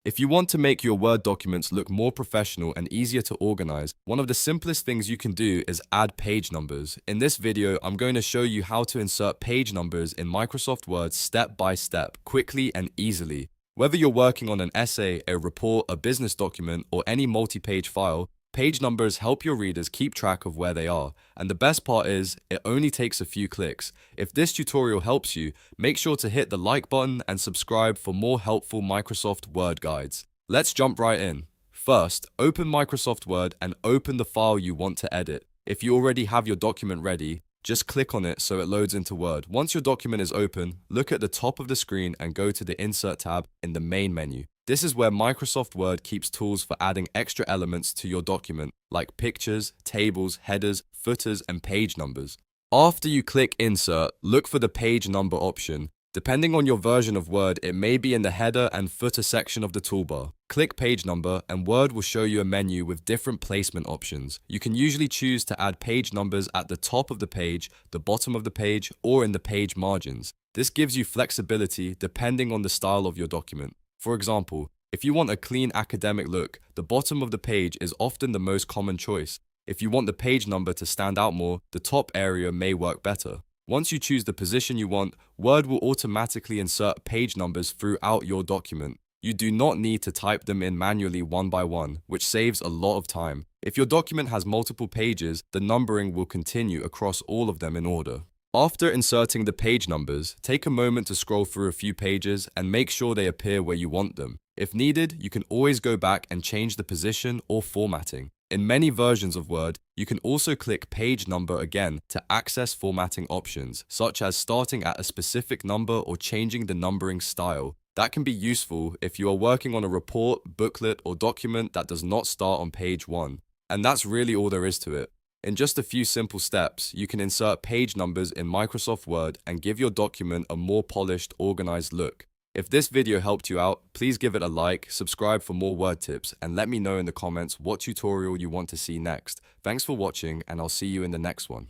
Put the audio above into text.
If you want to make your Word documents look more professional and easier to organize, one of the simplest things you can do is add page numbers. In this video, I'm going to show you how to insert page numbers in Microsoft Word step by step, quickly and easily. Whether you're working on an essay, a report, a business document, or any multi-page file, page numbers help your readers keep track of where they are. And the best part is, it only takes a few clicks. If this tutorial helps you, make sure to hit the like button and subscribe for more helpful Microsoft Word guides. Let's jump right in. First, open Microsoft Word and open the file you want to edit. If you already have your document ready, just click on it so it loads into Word. Once your document is open, look at the top of the screen and go to the Insert tab in the main menu. This is where Microsoft Word keeps tools for adding extra elements to your document, like pictures, tables, headers, footers, and page numbers. After you click Insert, look for the page number option. Depending on your version of Word, it may be in the header and footer section of the toolbar. Click page number and Word will show you a menu with different placement options. You can usually choose to add page numbers at the top of the page, the bottom of the page, or in the page margins. This gives you flexibility depending on the style of your document. For example, if you want a clean academic look, the bottom of the page is often the most common choice. If you want the page number to stand out more, the top area may work better. Once you choose the position you want, Word will automatically insert page numbers throughout your document. You do not need to type them in manually one by one, which saves a lot of time. If your document has multiple pages, the numbering will continue across all of them in order. After inserting the page numbers, take a moment to scroll through a few pages and make sure they appear where you want them. If needed, you can always go back and change the position or formatting. In many versions of Word, you can also click page number again to access formatting options, such as starting at a specific number or changing the numbering style. That can be useful if you are working on a report, booklet, or document that does not start on page 1. And that's really all there is to it. In just a few simple steps, you can insert page numbers in Microsoft Word and give your document a more polished, organized look. If this video helped you out, please give it a like, subscribe for more Word tips, and let me know in the comments what tutorial you want to see next. Thanks for watching, and I'll see you in the next one.